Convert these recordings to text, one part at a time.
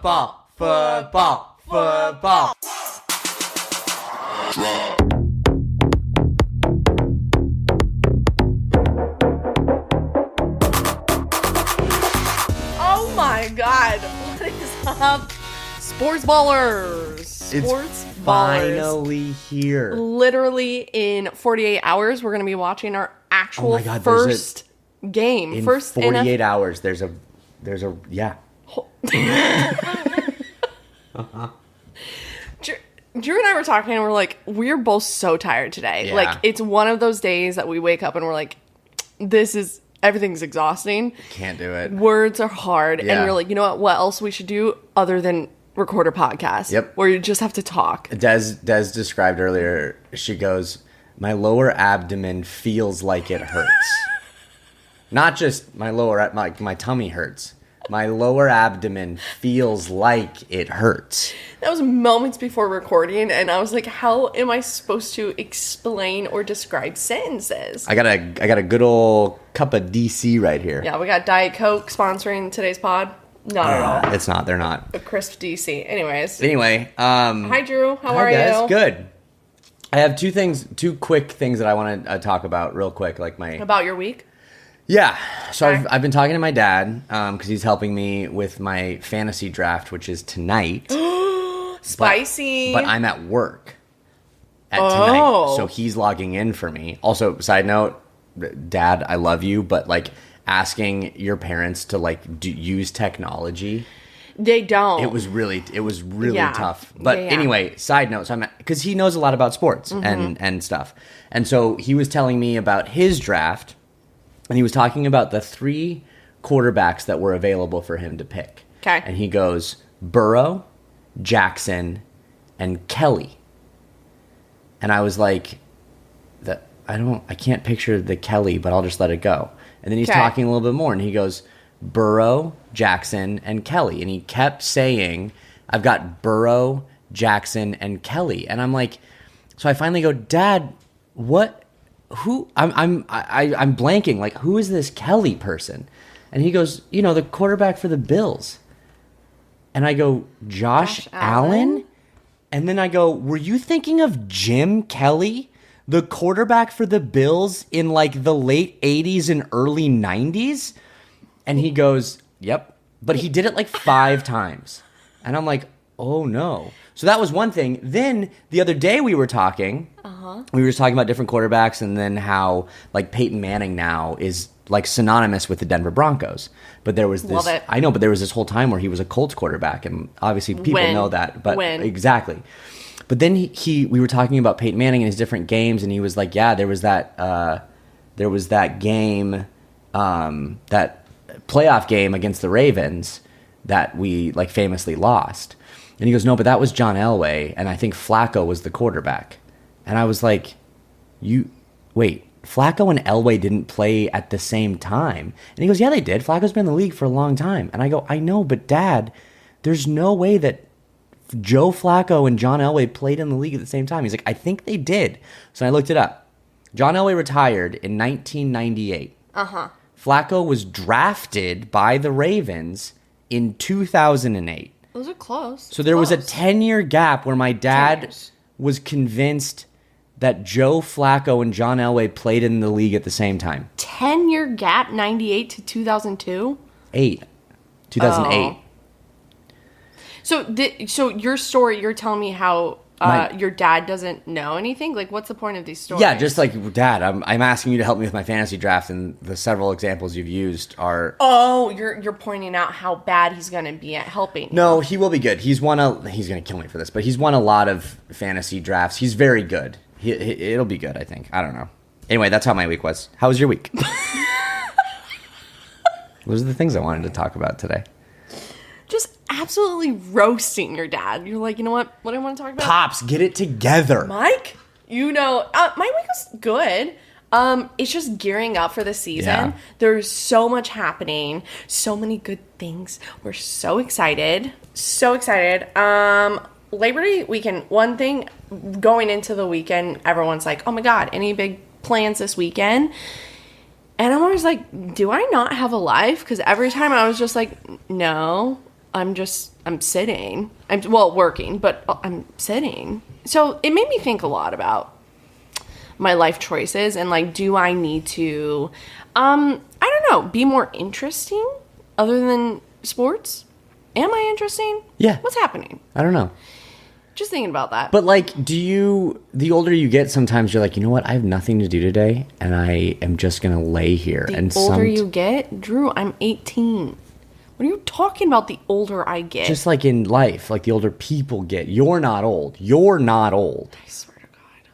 Football. Oh my God. What is up? Sportsballers. It's finally here. Literally in 48 hours, we're going to be watching our actual first game. In first 48 hours, there's a yeah. Drew and I were talking and we're like, we're both so tired today. Yeah. Like, it's one of those days that we wake up and we're like, everything's exhausting. Can't do it. Words are hard. Yeah. And we're like, you know what else we should do other than record a podcast? Yep. Where you just have to talk. Des described earlier, she goes, my lower abdomen feels like it hurts. Not just my my tummy hurts. My lower abdomen feels like it hurts. That was moments before recording, and I was like, how am I supposed to explain or describe sentences? I got a good old cup of DC right here. Yeah, we got Diet Coke sponsoring today's pod. Not at all. It's not. They're not. A crisp DC. Anyways. Anyway. Hi, Drew. How are guys. you? Good. I have two quick things that I want to talk about real quick. About your week? Yeah. So Okay. I've been talking to my dad because he's helping me with my fantasy draft, which is tonight. Spicy. But I'm at work tonight. So he's logging in for me. Also, side note, Dad, I love you, but asking your parents to use technology. They don't. It was really Yeah. tough. But Yeah. anyway, side note, so because he knows a lot about sports and stuff. And so he was telling me about his draft, and he was talking about the 3 quarterbacks that were available for him to pick. Okay. And he goes, Burrow, Jackson, and Kelly. And I was like, I can't picture the Kelly, but I'll just let it go. And then he's talking a little bit more, and he goes, Burrow, Jackson, and Kelly. And he kept saying, I've got Burrow, Jackson, and Kelly. And I'm like, so I finally go, Dad, what? Who? I'm blanking. Like, who is this Kelly person? And he goes, the quarterback for the Bills. And I go, Josh Allen? And then I go, were you thinking of Jim Kelly, the quarterback for the Bills in the late 80s and early 90s? And he goes, yep. But he did it 5 times. And I'm like, oh no. So that was one thing. Then the other day we were talking. We were just talking about different quarterbacks and then how Peyton Manning now is synonymous with the Denver Broncos. But there was this. Love it. I know, but there was this whole time where he was a Colts quarterback, and obviously people know that. But exactly. But then we were talking about Peyton Manning and his different games, and he was like, yeah, there was that game, that playoff game against the Ravens that we famously lost. And he goes, no, but that was John Elway, and I think Flacco was the quarterback. And I was like, wait, Flacco and Elway didn't play at the same time? And he goes, yeah, they did. Flacco's been in the league for a long time. And I go, I know, but Dad, there's no way that Joe Flacco and John Elway played in the league at the same time. He's like, I think they did. So I looked it up. John Elway retired in 1998. Flacco was drafted by the Ravens in 2008. Those are close. So there was a 10-year gap where my dad was convinced that Joe Flacco and John Elway played in the league at the same time. 10-year gap, 98 to 2002? 2008. So your story, you're telling me how your dad doesn't know anything? What's the point of these stories? Yeah, just Dad, I'm asking you to help me with my fantasy draft, and the several examples you've used are... Oh, you're pointing out how bad he's going to be at helping. No, he will be good. He's going to kill me for this, but he's won a lot of fantasy drafts. He's very good. It'll be good, I think. I don't know. Anyway, that's how my week was. How was your week? Those are the things I wanted to talk about today. Just absolutely roasting your dad. You're like, you know what? What do I want to talk about? Pops, get it together. Mike, my week was good. It's just gearing up for the season. Yeah. There's so much happening. So many good things. We're so excited. So excited. Labor Day weekend, one thing going into the weekend, everyone's like, oh my God, any big plans this weekend? And I'm always like, do I not have a life? Because every time I was just like, no. I'm sitting. Well, working, but I'm sitting. So it made me think a lot about my life choices and like, do I need to, I don't know, be more interesting other than sports? Am I interesting? Yeah. What's happening? I don't know. Just thinking about that. But like, the older you get, sometimes you're like, you know what? I have nothing to do today, and I am just going to lay here. The older you get, Drew, I'm 18. What are you talking about the older I get? Just like in life, like the older people get. You're not old. You're not old. I swear to God.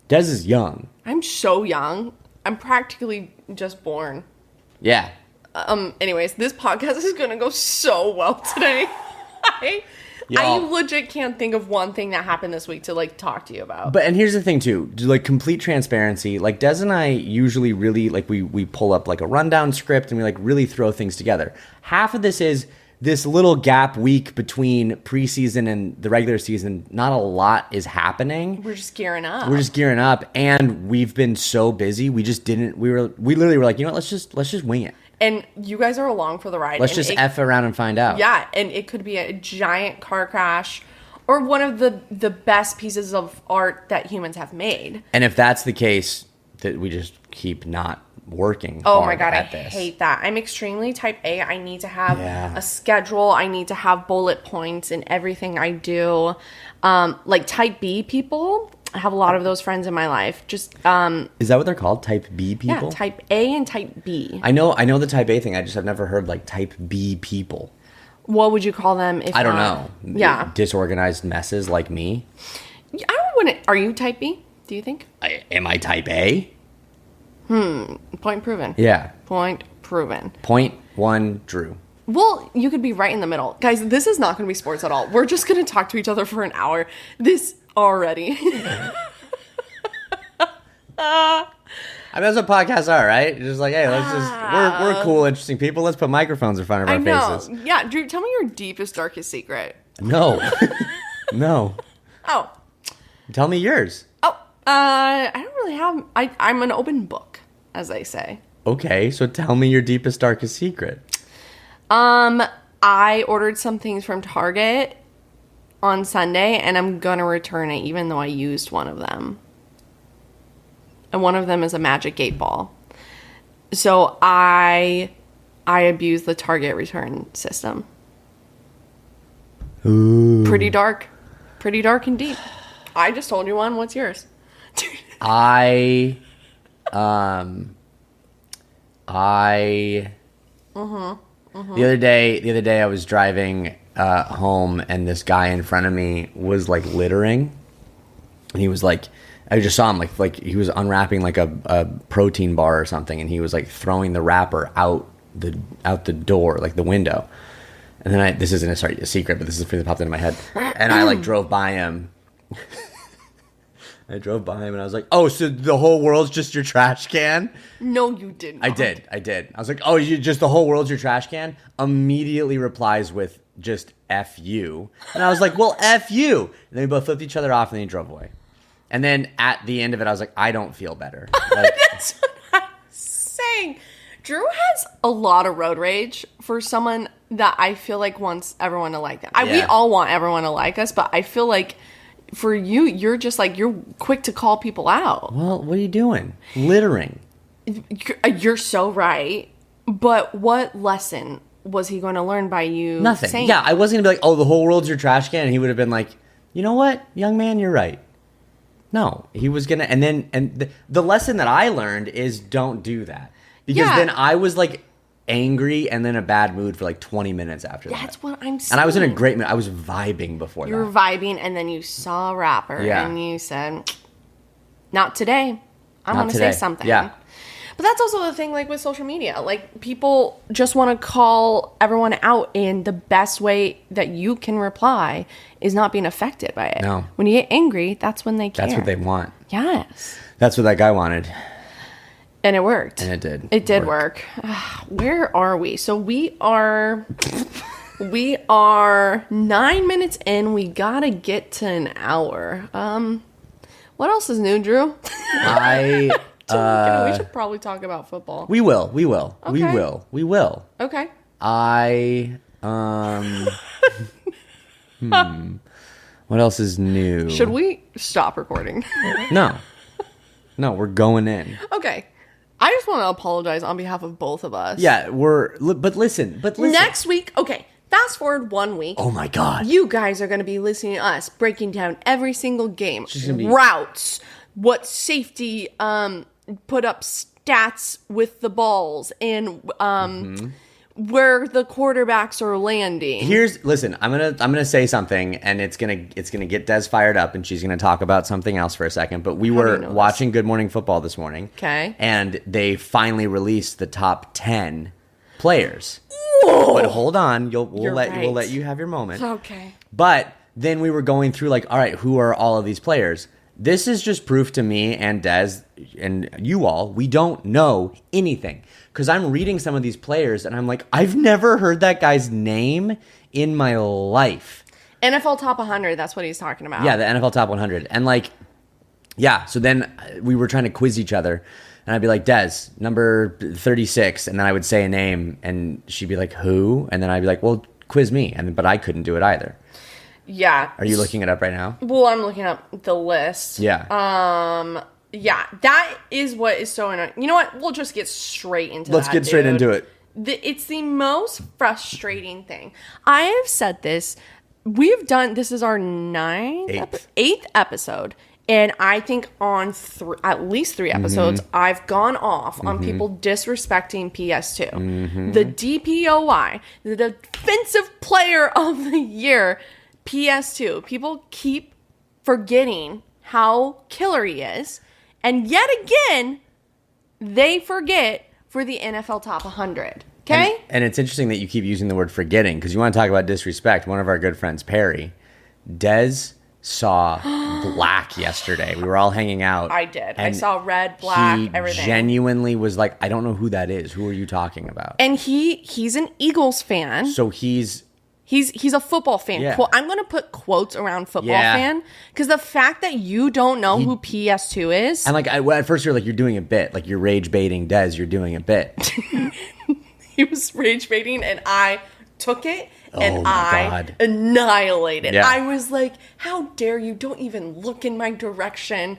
Des is young. I'm so young. I'm practically just born. Yeah. Anyways, this podcast is going to go so well today. I legit can't think of one thing that happened this week to like talk to you about. And here's the thing too, like complete transparency. Like Des and I usually really like we pull up like a rundown script and we like really throw things together. Half of this is this little gap week between preseason and the regular season. Not a lot is happening. We're just gearing up. And we've been so busy. We just didn't. We literally were like, you know what? Let's just wing it. And you guys are along for the ride. Let's just F around and find out. Yeah, and it could be a giant car crash or one of the best pieces of art that humans have made. And if that's the case, that we just keep not working Oh hard my God, at I this. hate that. I'm extremely type A. I need to have Yeah. a schedule. I need to have bullet points in everything I do. Like type B people, I have a lot of those friends in my life. Just Is that what they're called? Type B people? yeah, type A and type B. I know the type A thing. I just have never heard like type B people. What would you call them if I don't not? know. Yeah. Disorganized messes like me. Are you type B, do you think? Am I type A? Point proven. Yeah. Point proven. Point one, Drew. Well, you could be right in the middle. Guys, this is not going to be sports at all. We're just going to talk to each other for an hour. This already. I mean, that's what podcasts are, right? Just like, hey, we're cool, interesting people. Let's put microphones in front of our faces. Yeah, Drew, tell me your deepest, darkest secret. No. No. Oh. Tell me yours. Oh, I don't really have... I'm an open book, as they say. Okay, so tell me your deepest, darkest secret. I ordered some things from Target on Sunday, and I'm gonna return it, even though I used one of them. And one of them is a Magic 8-ball. So I abuse the Target return system. Ooh. Pretty dark and deep. I just told you one. What's yours? The other day I was driving home and this guy in front of me was like littering, and he was like, I just saw him like he was unwrapping like a protein bar or something, and he was like throwing the wrapper out the door, like the window. And then this isn't a secret, but this is the thing that popped into my head, and I like drove by him. I drove by him and I was like, oh, so the whole world's just your trash can? No, you didn't. I did. I was like, oh, the whole world's your trash can? Immediately replies with just F you. And I was like, well, F you. And then we both flipped each other off and then he drove away. And then at the end of it, I was like, I don't feel better. Like, That's what I'm saying. Drew has a lot of road rage for someone that I feel like wants everyone to like them. We all want everyone to like us, but I feel like for you, you're just like, you're quick to call people out. well, what are you doing? Littering. You're so right. But what lesson was he going to learn by you Nothing. saying? Yeah, I wasn't going to be like, oh, the whole world's your trash can. And he would have been like, you know what, young man, you're right. No, he was going to. And the lesson that I learned is don't do that. Because then I was like angry and then a bad mood for like 20 minutes after that. That's what I'm saying. And I was in a great mood. I was vibing before that. You were vibing, and then you saw a rapper, and you said, not today. I'm going to say something. Yeah. But that's also the thing, like, with social media. Like, people just want to call everyone out, and the best way that you can reply is not being affected by it. No. When you get angry, that's when they care. That's what they want. Yes. That's what that guy wanted. And it worked. And it did. It did work. Where are we? So we are 9 minutes in. We gotta get to an hour. What else is new, Drew? We should probably talk about football. We will. Okay. We will. Okay. I What else is new? Should we stop recording? No, we're going in. Okay. I just want to apologize on behalf of both of us. Yeah, but listen. Next week, okay, fast forward 1 week. Oh my God. You guys are going to be listening to us breaking down every single game. Be... routes, what safety put up stats with the balls, and where the quarterbacks are landing. Listen, I'm gonna say something, and it's gonna get Des fired up, and she's gonna talk about something else for a second. But we were watching Good Morning Football this morning, okay, and they finally released the top 10 players. Whoa. But hold on, we'll let you have your moment. Okay. But then we were going through like, all right, who are all of these players? This is just proof to me and Des and you all, we don't know anything. Because I'm reading some of these players and I'm like, I've never heard that guy's name in my life. NFL Top 100, that's what he's talking about. Yeah, the NFL Top 100. And like, yeah, so then we were trying to quiz each other. And I'd be like, Des, number 36. And then I would say a name and she'd be like, who? And then I'd be like, well, quiz me. But I couldn't do it either. Yeah. Are you looking it up right now? Well, I'm looking up the list. Yeah. Yeah, that is what is so annoying. You know what? We'll just get straight into Let's get straight into it. It's the most frustrating thing. I have said this. This is our eighth episode. And I think on at least 3 episodes, I've gone off on people disrespecting PS2. The DPOY, the Defensive Player of the Year, PS2. People keep forgetting how killer he is. And yet again, they forget for the NFL Top 100. Okay? And it's interesting that you keep using the word forgetting because you want to talk about disrespect. One of our good friends, Perry, Des saw black yesterday. We were all hanging out. I did. I saw red, black, everything. He genuinely was like, I don't know who that is. Who are you talking about? And he's an Eagles fan. So he's a football fan. Yeah. I'm going to put quotes around football fan because the fact that you don't know who PS2 is. And like at first you're like, you're doing a bit. Like you're rage baiting Des. You're doing a bit. He was rage baiting and I took it. And I annihilated. Yeah. I was like, how dare you? Don't even look in my direction.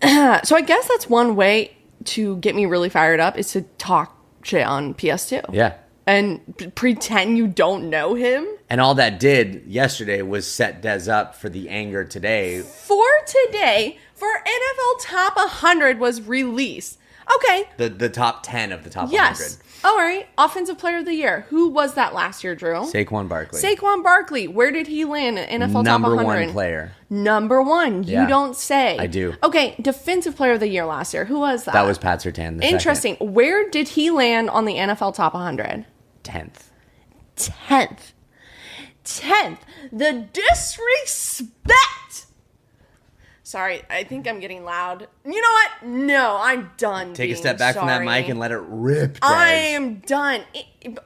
So I guess that's one way to get me really fired up is to talk shit on PS2. Yeah. And pretend you don't know him. And all that did yesterday was set Des up for the anger today. For today, for NFL Top 100 was released. Okay. The top 10 of the top 100. Yes. All right. Offensive Player of the Year. Who was that last year, Drew? Saquon Barkley. Saquon Barkley. Where did he land in NFL Top 100? Number 1 player. Number 1. You don't say. I do. Okay. Defensive Player of the Year last year. Who was that? That was Pat Surtain. Interesting. Second. Where did he land on the NFL Top 100? 10th. 10th. The disrespect. Sorry, I think I'm getting loud. You know what? No, I'm done. Take a step back from that mic and let it rip, Des. I am done.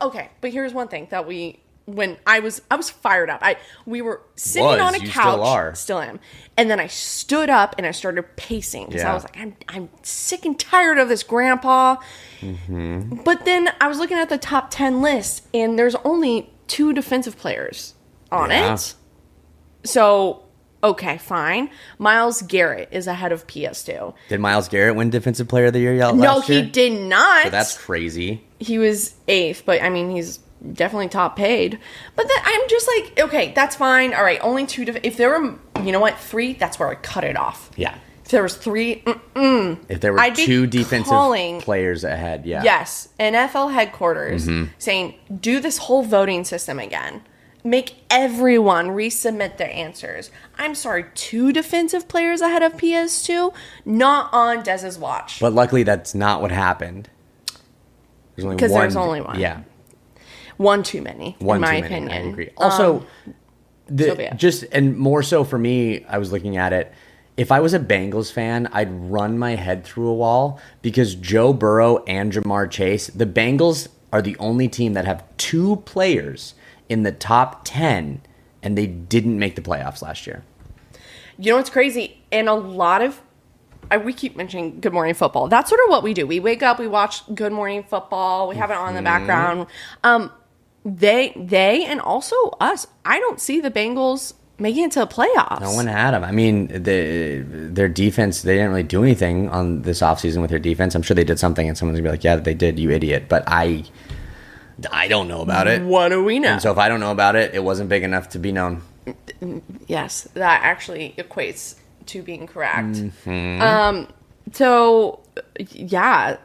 Okay, but here's one thing that when I was fired up. We were sitting on a couch. Still am. And then I stood up and I started pacing because I was like, I'm sick and tired of this, Grandpa. But then I was looking at the top 10 list, and there's only 2 defensive players on it. So. Okay, fine. Myles Garrett is ahead of PS2. Did Myles Garrett win Defensive Player of the Year last year? No, he did not. So that's crazy. He was 8th, but I mean, he's definitely top paid. But then I'm just like, okay, that's fine. All right, only 2. If there were, 3, that's where I cut it off. Yeah. If there was 3, If there were 2 defensive players ahead, yeah. Yes, NFL headquarters saying, do this whole voting system again. Make everyone resubmit their answers. I'm sorry, 2 defensive players ahead of PS2? Not on Dez's watch. But luckily, that's not what happened. Because there's only one. Yeah. One too many, in my opinion. I agree. Also, and more so for me, I was looking at it. If I was a Bengals fan, I'd run my head through a wall because Joe Burrow and Jamar Chase, the Bengals are the only team that have 2 players in the top 10, and they didn't make the playoffs last year. You know what's crazy? And a lot of, we keep mentioning Good Morning Football. That's sort of what we do. We wake up, we watch Good Morning Football, we have it on in the background. They and also us. I don't see the Bengals making it to the playoffs. No one had them. I mean, their defense, they didn't really do anything on this offseason with their defense. I'm sure they did something, and someone's going to be like, yeah, they did, you idiot. But I don't know about it. What do we know? And so if I don't know about it, it wasn't big enough to be known. Yes, that actually equates to being correct. Mm-hmm. So, yeah.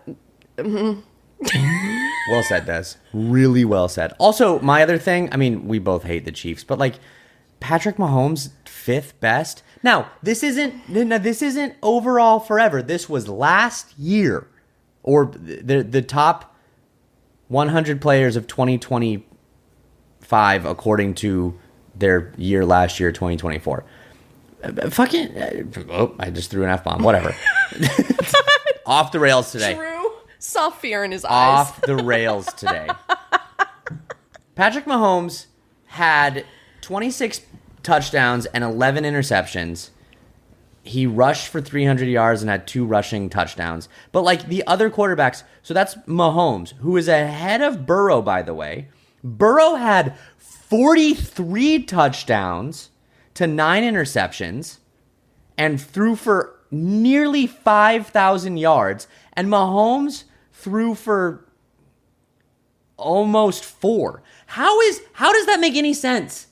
Well said, Des. Really well said. Also, my other thing, I mean, we both hate the Chiefs, but like Patrick Mahomes, 5th best. Now, this isn't overall forever. This was last year, or the top 100 players of 2025 according to their year last year, 2024. I just threw an F-bomb. Whatever. Off the rails today. True. Saw fear in his eyes. Off the rails today. Patrick Mahomes had 26 touchdowns and 11 interceptions. He rushed for 300 yards and had 2 rushing touchdowns. But like the other quarterbacks, so that's Mahomes, who is ahead of Burrow, by the way. Burrow had 43 touchdowns to 9 interceptions and threw for nearly 5,000 yards. And Mahomes threw for almost 4. How does that make any sense?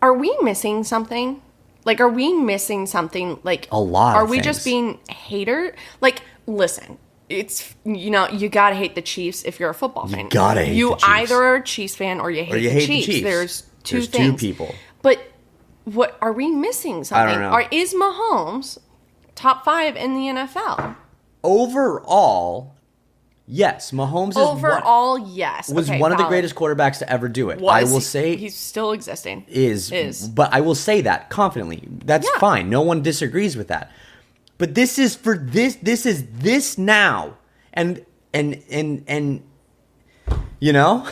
Are we missing something? Like, are we missing something? Like, a lot of Are we things. just being hater? Like, listen, it's, you gotta hate the Chiefs if you're a football fan. You gotta hate the Chiefs. You either are a Chiefs fan or you hate, the Chiefs. There's two things. 2 people. But what are we missing something? I don't know. Is Mahomes top 5 in the NFL? Overall, yes. Mahomes was one of the greatest quarterbacks to ever do it. I will say he's still existing. But I will say that confidently. That's fine. No one disagrees with that. But this is this now. And you know?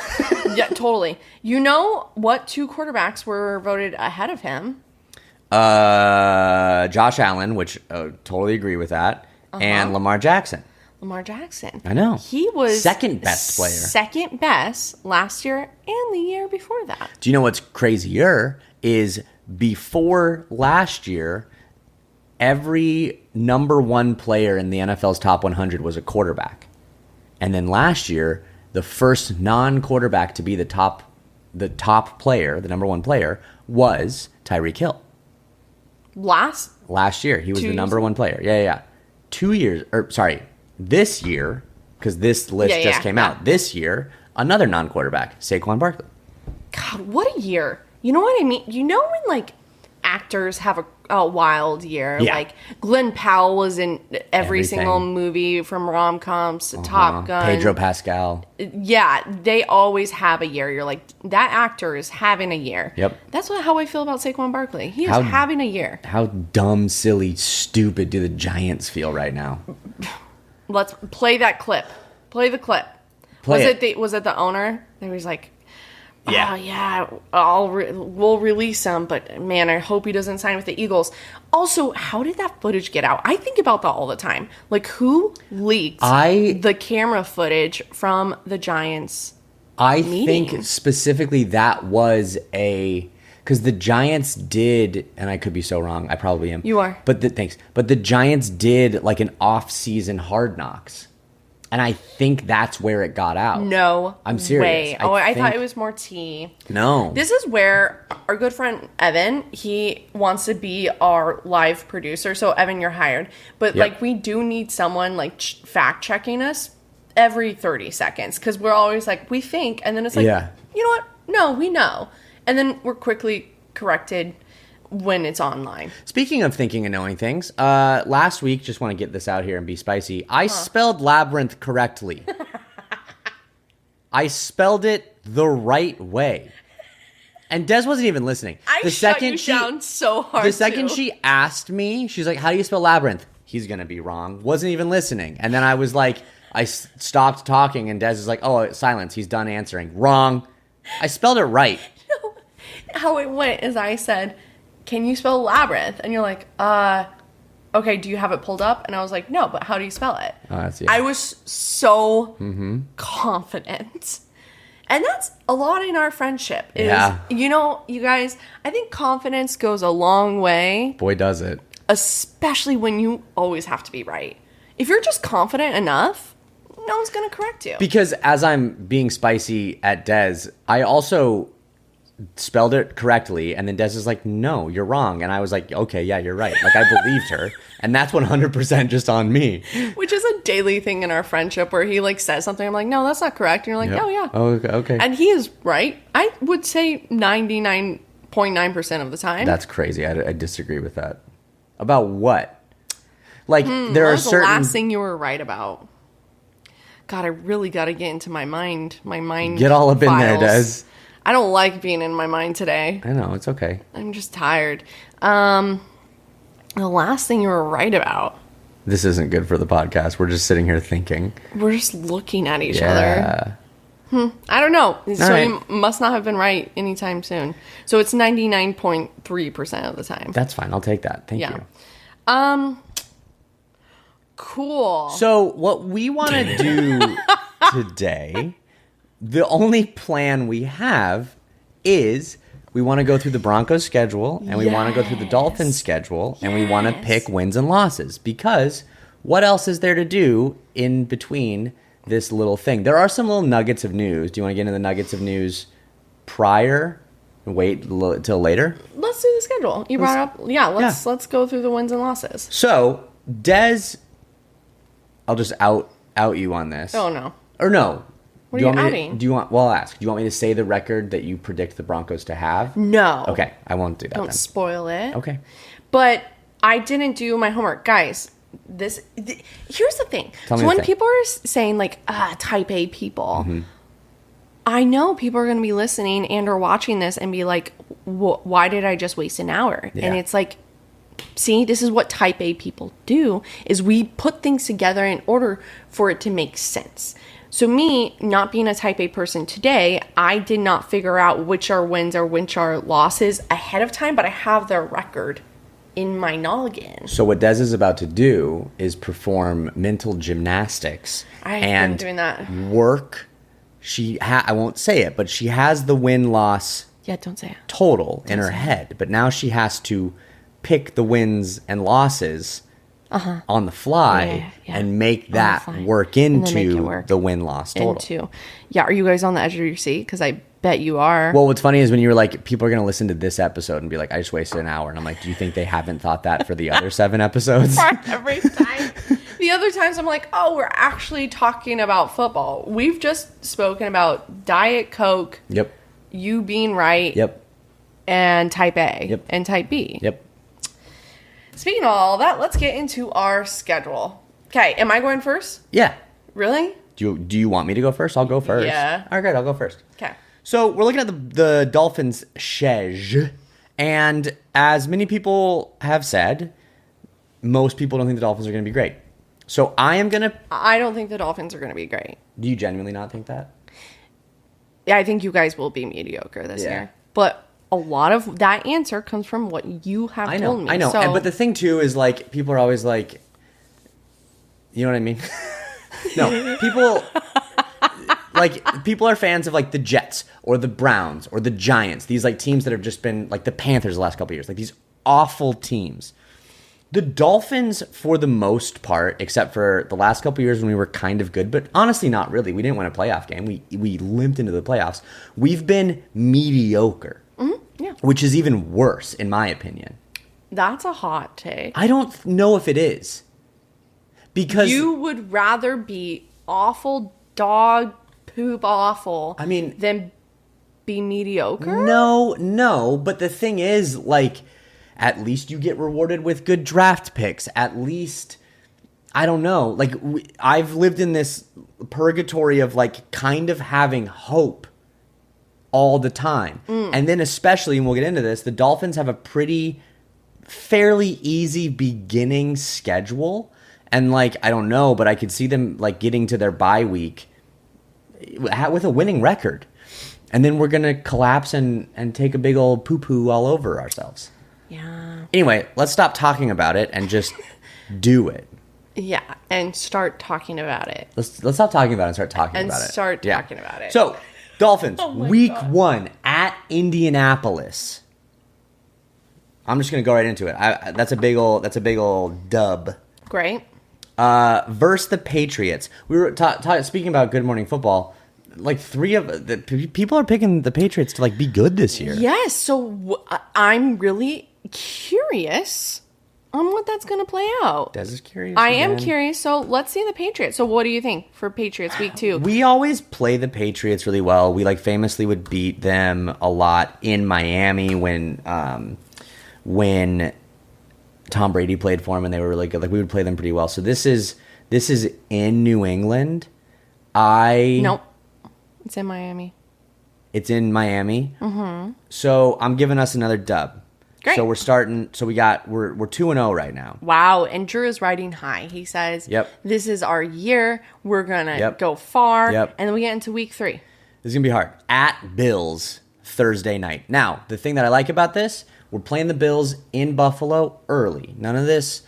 Yeah, totally. You know what 2 quarterbacks were voted ahead of him? Josh Allen, which totally agree with that. And Lamar Jackson. Lamar Jackson. I know. He was second best player. Second best last year and the year before that. Do you know what's crazier is before last year, every number 1 player in the NFL's top 100 was a quarterback. And then last year, the first non-quarterback to be the top player, the number 1 player, was Tyreek Hill. Last year, he was the number 1 player. Yeah. This year, because this list just came out. This year, another non-quarterback, Saquon Barkley. God, what a year. You know what I mean? You know when, like, actors have a wild year? Yeah. Like, Glenn Powell was in every single movie from rom-coms to Top Gun. Pedro Pascal. Yeah, they always have a year. You're like, that actor is having a year. Yep. That's how I feel about Saquon Barkley. He is having a year. How dumb, silly, stupid do the Giants feel right now? Let's play that clip. Play the clip. Was it the owner? He was like, we'll release him, but man, I hope he doesn't sign with the Eagles. Also, how did that footage get out? I think about that all the time. Like, who leaked the camera footage from the Giants meeting? Think specifically that was because the Giants did, and I could be so wrong, I probably am. You are. Thanks. But the Giants did like an off-season Hard Knocks. And I think that's where it got out. No, I'm serious. I thought it was more tea. No. This is where our good friend Evan, he wants to be our live producer. So Evan, you're hired. But like, we do need someone like fact checking us every 30 seconds. Because we're always like, we think. And then it's like, you know what? No, we know. And then we're quickly corrected when it's online. Speaking of thinking and knowing things, last week, just want to get this out here and be spicy, I spelled labyrinth correctly. I spelled it the right way. And Des wasn't even listening. I shut you down so hard, The second she asked me, she's like, how do you spell labyrinth? He's going to be wrong. Wasn't even listening. And then I was like, I stopped talking, and Des is like, oh, silence. He's done answering. Wrong. I spelled it right. No. How it went is I said, can you spell labyrinth? And you're like, okay, do you have it pulled up? And I was like, no, but how do you spell it? Oh, that's I was so confident. And that's a lot in our friendship. You guys, I think confidence goes a long way. Boy, does it. Especially when you always have to be right. If you're just confident enough, no one's going to correct you. Because as I'm being spicy at Des, I also spelled it correctly, and then Des is like, no, you're wrong. And I was like, okay, yeah, you're right. Like, I believed her. And that's 100% just on me. Which is a daily thing in our friendship where he, like, says something. I'm like, no, that's not correct. And you're like, oh, yeah. Oh, okay. And he is right. I would say 99.9% of the time. That's crazy. I disagree with that. About what? Like, there what are was certain... the last thing you were right about? God, I really got to get into my mind. My mind Get all up files. in there, Des. I don't like being in my mind today. I know, it's okay. I'm just tired. The last thing you were right about. This isn't good for the podcast. We're just sitting here thinking. We're just looking at each other. I don't know. So right. you must not have been right anytime soon. So it's 99.3% of the time. That's fine. I'll take that. Thank you. Cool. So what we want to do today, the only plan we have is we want to go through the Broncos schedule and we want to go through the Dolphins schedule and we want to pick wins and losses, because what else is there to do in between this little thing? There are some little nuggets of news. Do you want to get into the nuggets of news prior? Wait till later? Let's do the schedule. You brought up. Let's go through the wins and losses. So, Des, I'll just out you on this. Oh, no. Or no. What are you outing? I'll ask. Do you want me to say the record that you predict the Broncos to have? No. Okay, I won't do that. Don't spoil it. Okay. But I didn't do my homework. Guys, here's the thing. Tell me so when thing. people are saying, like, type A people, I know people are going to be listening and or watching this and be like, why did I just waste an hour? Yeah. And it's like, see, this is what type A people do, is we put things together in order for it to make sense. So me, not being a type A person today, I did not figure out which are wins or which are losses ahead of time, but I have their record in my noggin. So what Des is about to do is perform mental gymnastics I've and been doing that. work. I won't say it, but she has the win-loss Yeah, don't say it. total in her head. But now she has to pick the wins and losses on the fly and make that work into the win-loss total. Are you guys on the edge of your seat? Because I bet you are. Well, what's funny is when you were like, people are going to listen to this episode and be like, I just wasted an hour. And I'm like, do you think they haven't thought that for the other 7 episodes? Every time. The other times I'm like, oh, we're actually talking about football. We've just spoken about Diet Coke. Yep. You being right. Yep. And type A. Yep. And type B. Yep. Speaking of all that, let's get into our schedule. Okay, am I going first? Yeah. Really? Do you want me to go first? I'll go first. Yeah. All right, great. I'll go first. Okay. So we're looking at the Dolphins schedule, and as many people have said, most people don't think the Dolphins are going to be great. So I don't think the Dolphins are going to be great. Do you genuinely not think that? Yeah, I think you guys will be mediocre this year. But a lot of that answer comes from what you have told me. I know. So, But the thing too is, like, people are always like, you know what I mean? No, people are fans of, like, the Jets or the Browns or the Giants. These, like, teams that have just been, like, the Panthers the last couple of years. Like, these awful teams. The Dolphins, for the most part, except for the last couple of years when we were kind of good, but honestly not really. We didn't win a playoff game. We limped into the playoffs. We've been mediocre. Yeah. Which is even worse, in my opinion. That's a hot take. I don't know if it is. Because you would rather be awful, dog poop awful, than be mediocre? No. But the thing is, like, at least you get rewarded with good draft picks. At least, I don't know. Like, I've lived in this purgatory of, like, kind of having hope all the time. And then especially, and we'll get into this, the Dolphins have a fairly easy beginning schedule. And, like, I don't know, but I could see them, like, getting to their bye week with a winning record. And then we're going to collapse and take a big old poo-poo all over ourselves. Yeah. Anyway, let's stop talking about it and just do it. Yeah, and start talking about it. Let's stop talking about it and start talking about it. Talking about it. So, Dolphins, Oh my week God. 1 at Indianapolis. I'm just gonna go right into it. That's a big old dub. Great. Versus the Patriots. We were speaking about Good Morning Football. Like 3 of the people are picking the Patriots to like be good this year. Yes. So I'm really curious on what that's going to play out. Des is curious. I am again. curious. So let's see the Patriots. So what do you think for Patriots week 2? We always play the Patriots really well. We like famously would beat them a lot in Miami when Tom Brady played for them and they were really good. Like we would play them pretty well. So this is in New England. Nope. It's in Miami. It's in Miami. Mm-hmm. So I'm giving us another dub. Great. So we're starting. So we're 2-0 right now. Wow. And Drew is riding high. He says, Yep. This is our year. We're going to Yep. go far. Yep. And then we get into week 3. This is gonna be hard. At Bills Thursday night. Now the thing that I like about this, we're playing the Bills in Buffalo early. None of this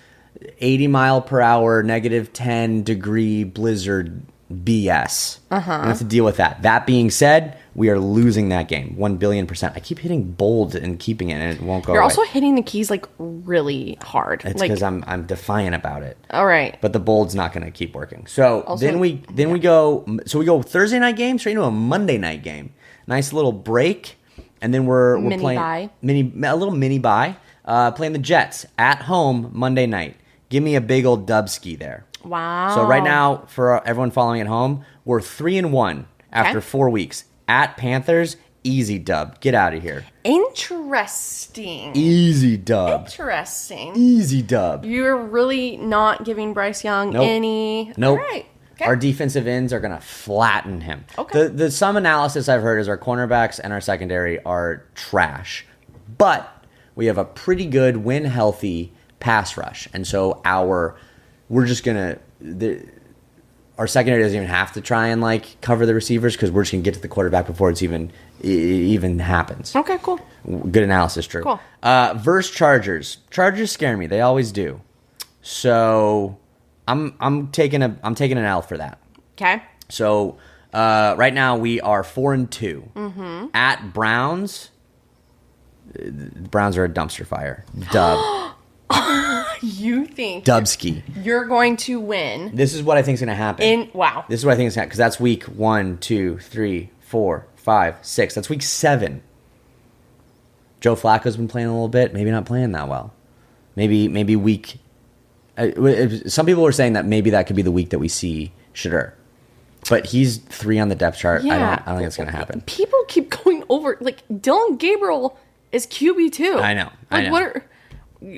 80 mile per hour, -10 degree blizzard BS. We have to deal with that. That being said, we are losing that game 1,000,000,000%. I keep hitting bold and keeping it, and it won't go You're away. also hitting the keys like really hard. It's like, because I'm defiant about it. all right. But the bold's not going to keep working. So Also- then we go. So we go Thursday night game straight into a Monday night game. Nice little break, and then we're Mini playing bye. a little mini bye. Playing the Jets at home Monday night. Give me a big old dubski there. Wow. So right now, for everyone following at home, we're 3-1 after Okay. 4 weeks. At Panthers, easy dub. Get out of here. Interesting. Easy dub. Interesting. Easy dub. You're really not giving Bryce Young Nope. any. Nope. All right. Okay. Our defensive ends are going to flatten him. Okay. The some analysis I've heard is our cornerbacks and our secondary are trash. But we have a pretty good win healthy pass rush. And so we're just going to our secondary doesn't even have to try and like cover the receivers because we're just going to get to the quarterback before it even happens. Okay, cool. Good analysis, Drew. Cool. Versus Chargers. Chargers scare me. They always do. So I'm taking an L for that. Okay. So right now we are 4-2. Mm-hmm. At Browns. The Browns are a dumpster fire. Dub. You think Dubski. you're going to win This is what I think is going to happen. wow. This is what I think is going to happen because that's week 1, 2, 3, 4, 5, 6. That's week 7. Joe Flacco's been playing a little bit. Maybe not playing that well. Maybe week. Some people were saying that maybe that could be the week that we see Shadur. But he's 3 on the depth chart. Yeah. I don't think it's going to happen. People keep going over like Dylan Gabriel is QB too. I know. What are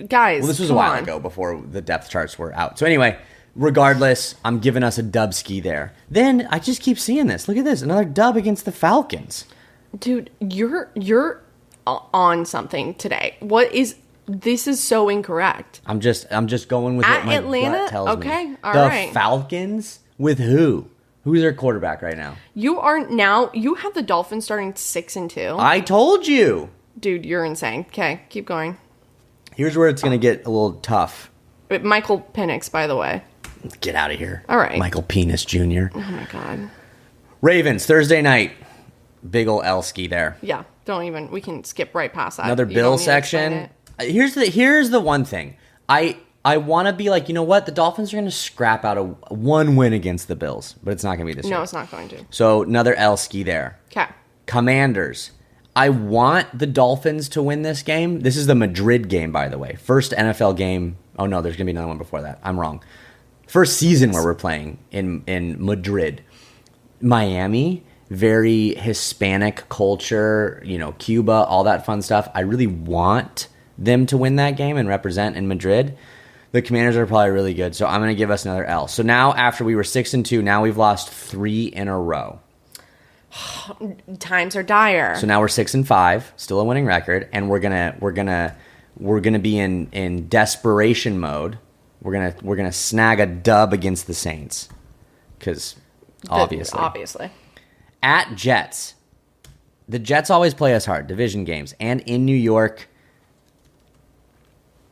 guys? Well, this was a come while on. ago before the depth charts were out. So anyway, regardless, I'm giving us a dubski there. Then I just keep seeing this. Look at this. Another dub against the Falcons. Dude, you're on something today. This is so incorrect. I'm just going with At what my Atlanta? gut tells me. Okay, all the right. Falcons with who? Who's their quarterback right now? You have the Dolphins starting 6-2. I told you. Dude, you're insane. Okay, keep going. Here's where it's going to get a little tough. But Michael Penix, by the way. Get out of here. All right. Michael Penis Jr. Oh my god. Ravens, Thursday night. Big ol' Elski there. Yeah, we can skip right past that. Another You Bill don't need to explain section. it. Here's the one thing. I want to be like, you know what? The Dolphins are going to scrap out a one win against the Bills, but it's not going to be this year. No, it's not going to. So another Elski there. Okay. Commanders. I want the Dolphins to win this game. This is the Madrid game, by the way. First NFL game. Oh, no, there's going to be another one before that. I'm wrong. First season where we're playing in Madrid. Miami, very Hispanic culture, Cuba, all that fun stuff. I really want them to win that game and represent in Madrid. The Commanders are probably really good, so I'm going to give us another L. So now, after we were 6-2, now we've lost 3 in a row. Times are dire. So now we're 6-5, still a winning record, and we're gonna be in desperation mode. We're gonna snag a dub against the Saints, because obviously. At Jets, the Jets always play us hard, division games, and in New York.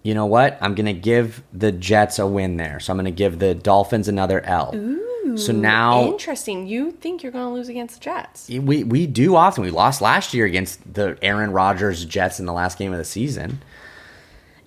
You know what? I'm gonna give the Jets a win there, so I'm gonna give the Dolphins another L. Ooh. So now, interesting. You think you're going to lose against the Jets? We do often. We lost last year against the Aaron Rodgers Jets in the last game of the season.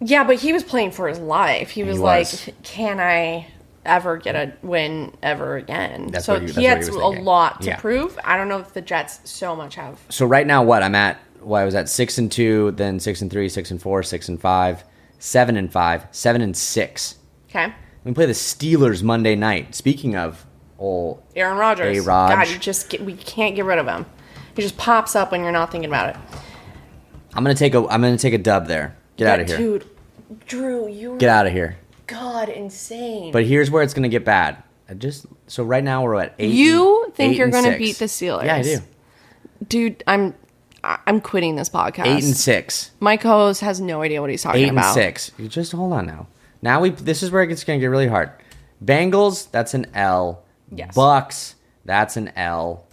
Yeah, but he was playing for his life. He was like, can I ever get a win ever again? He had a lot to prove. I don't know if the Jets so much have. So right now, I was at 6-2, then 6-3, 6-4, 6-5, 7-5, 7-6. Okay. We play the Steelers Monday night. Speaking of old Aaron Rodgers. A-Rod. God, we can't get rid of him. He just pops up when you're not thinking about it. I'm gonna take a dub there. Get out of here, dude. Drew, get out of here. God, insane. But here's where it's gonna get bad. So right now we're at 8. You think you're gonna beat the Steelers? Yeah, I do. Dude, I'm quitting this podcast. 8-6. My co-host has no idea what he's talking about. 8-6. You just hold on now. This is where it's going to get really hard. Bengals, that's an L. Yes. Bucks, that's an L.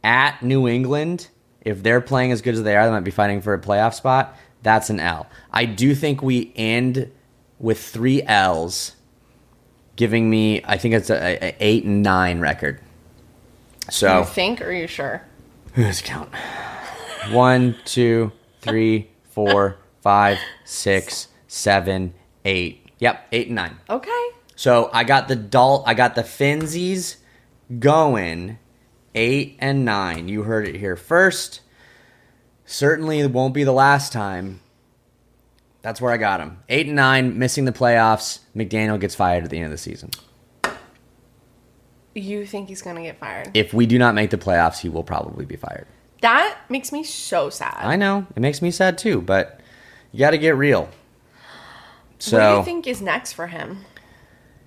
At New England, if they're playing as good as they are, they might be fighting for a playoff spot. That's an L. I do think we end with 3 L's, giving me, I think it's a 8-9 record. So you think, or are you sure? Let's count. 1, 2, 3, 4, 5, 6, 7, 8. Yep, 8 and 9. Okay. So I got the Finzies going 8 and 9. You heard it here first. Certainly it won't be the last time. That's where I got him. 8 and 9, missing the playoffs. McDaniel gets fired at the end of the season. You think he's going to get fired? If we do not make the playoffs, he will probably be fired. That makes me so sad. I know. It makes me sad too, but you got to get real. So, what do you think is next for him?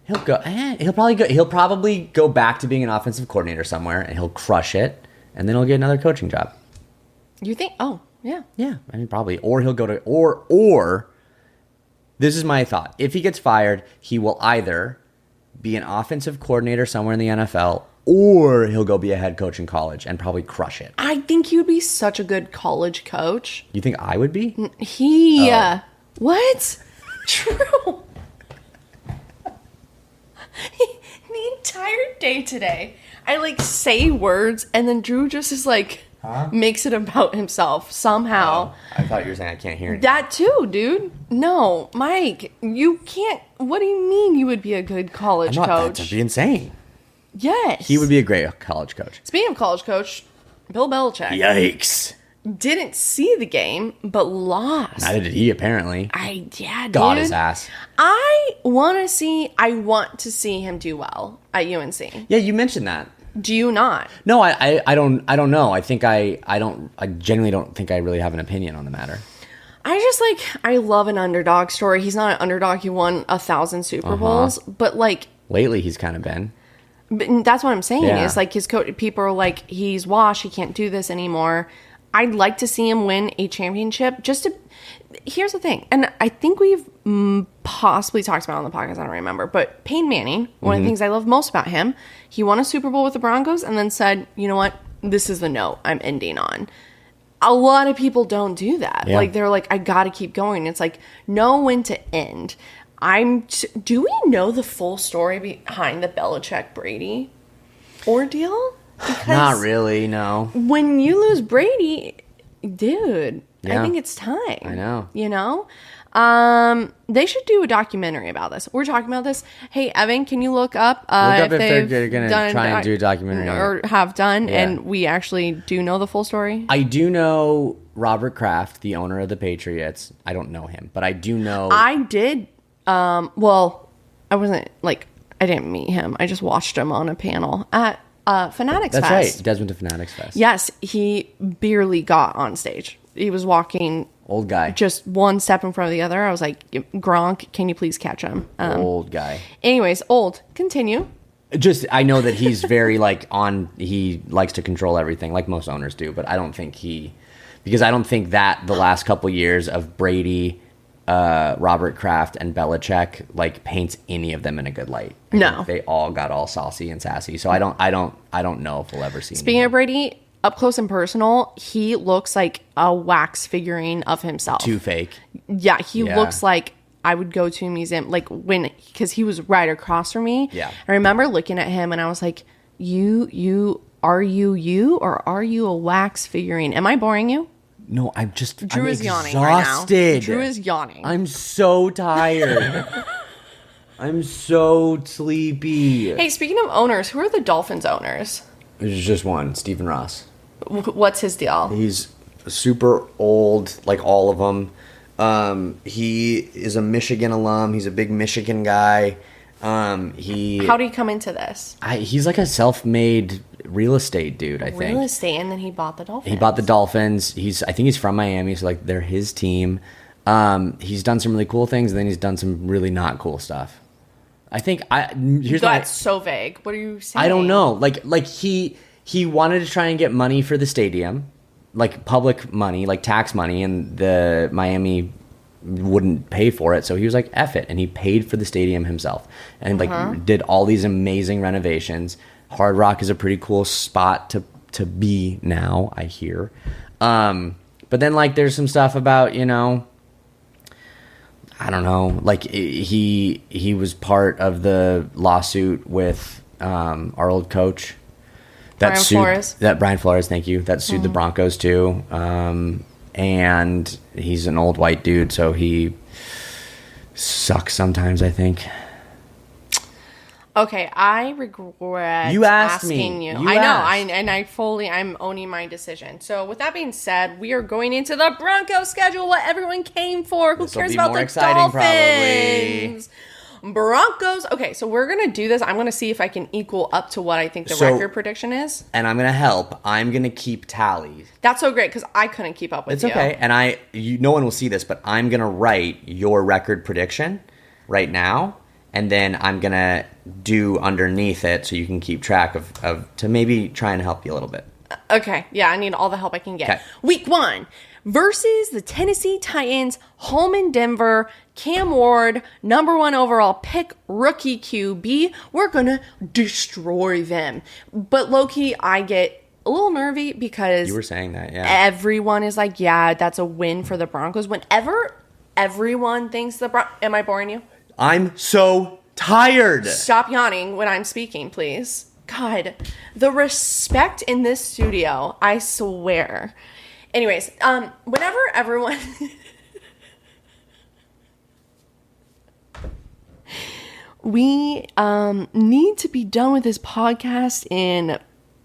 He'll probably go back to being an offensive coordinator somewhere, and he'll crush it, and then he'll get another coaching job. You think? Oh, yeah. Yeah, I mean, probably. Or he'll go to, or this is my thought. If he gets fired, he will either be an offensive coordinator somewhere in the NFL, or he'll go be a head coach in college and probably crush it. I think he would be such a good college coach. You think I would be? What? True. The entire day today, I say words, and then Drew just is makes it about himself somehow. Oh, I thought you were saying I can't hear you. That too, dude. No, Mike, you can't. What do you mean you would be a good college coach? That'd be insane. Yes. He would be a great college coach. Speaking of college coach, Bill Belichick. Yikes. Didn't see the game, but lost. Neither did he, apparently. Dude. Got his ass. I want to see him do well at UNC. Yeah, you mentioned that. Do you not? No, I don't know. I genuinely don't think I really have an opinion on the matter. I love an underdog story. He's not an underdog. He won 1,000 Super Bowls, but lately he's kind of been. But that's what I'm saying. Yeah. Is his coach. People are like, he's washed. He can't do this anymore. I'd like to see him win a championship. Here's the thing, and I think we've possibly talked about it on the podcast. I don't remember, but Peyton Manning. One of the things I love most about him, he won a Super Bowl with the Broncos, and then said, "You know what? This is the note I'm ending on." A lot of people don't do that. Yeah. They're like, "I got to keep going." It's know when to end. Do we know the full story behind the Belichick Brady ordeal? Because not really, no. When you lose Brady, dude, yeah. I think it's time. I know. You know? They should do a documentary about this. We're talking about this. Hey, Evan, can you look up if they're going to try and do a documentary? Or have done, yeah. And we actually do know the full story? I do know Robert Kraft, the owner of the Patriots. I don't know him, but I do know... I did. Well, I wasn't, I didn't meet him. I just watched him on a panel at... Fanatics Fest. That's right. Desmond to Fanatics Fest. Yes, he barely got on stage. He was walking. Old guy. Just one step in front of the other. I was like, Gronk, can you please catch him? Old guy. Anyways, old. Continue. I know that he's very he likes to control everything like most owners do, but I don't think that the last couple years of Brady, Robert Kraft and Belichick paints any of them in a good light. I think they all got all saucy and sassy. So I don't know if we'll ever see. Speaking of Brady, up close and personal, he looks like a wax figurine of himself. Too fake. Yeah, he looks like I would go to a museum, like because he was right across from me. Yeah. I remember looking at him and I was like, are you or are you a wax figurine? Am I boring you? No, Drew I'm is yawning exhausted. right now. Drew is yawning. I'm so tired. I'm so sleepy. Hey, speaking of owners, who are the Dolphins owners? There's just one, Stephen Ross. What's his deal? He's super old, like all of them. He is a Michigan alum. He's a big Michigan guy. How did he come into this? He's like a self-made real estate dude, I think. Real estate, and then he bought the Dolphins. He bought the Dolphins. I think he's from Miami, so like they're his team. He's done some really cool things, and then he's done some really not cool stuff. I think that's so vague. What are you saying? I don't know. Like he wanted to try and get money for the stadium, like public money, like tax money, and the Miami wouldn't pay for it, so he was like, F it, and he paid for the stadium himself and like did all these amazing renovations. Hard Rock is a pretty cool spot to be now, I hear. But then like there's some stuff about, I don't know, like he was part of the lawsuit with our old coach Brian Flores, thank you, that sued the Broncos too. And he's an old white dude, so he sucks sometimes, I think. Okay, I regret you asked asking me. you. You I know, asked. I'm owning my decision. So with that being said, we are going into the Broncos schedule, what everyone came for. Who cares about the Dolphins? Probably. Broncos. Okay, so we're going to do this. I'm going to see if I can equal up to what I think the record prediction is. And I'm going to help. I'm going to keep tally. That's so great because I couldn't keep up with you. It's okay. And no one will see this, but I'm going to write your record prediction right now. And then I'm going to do underneath it so you can keep track of to maybe try and help you a little bit. Okay. Yeah, I need all the help I can get. Okay. Week 1 versus the Tennessee Titans, home in Denver. Cam Ward, number 1 overall pick, rookie QB. We're going to destroy them. But low-key, I get a little nervy because you were saying that, yeah. Everyone is like, yeah, that's a win for the Broncos. Whenever everyone thinks am I boring you? I'm so tired. Stop yawning when I'm speaking, please. God, the respect in this studio, I swear. Anyways, whenever everyone... We need to be done with this podcast in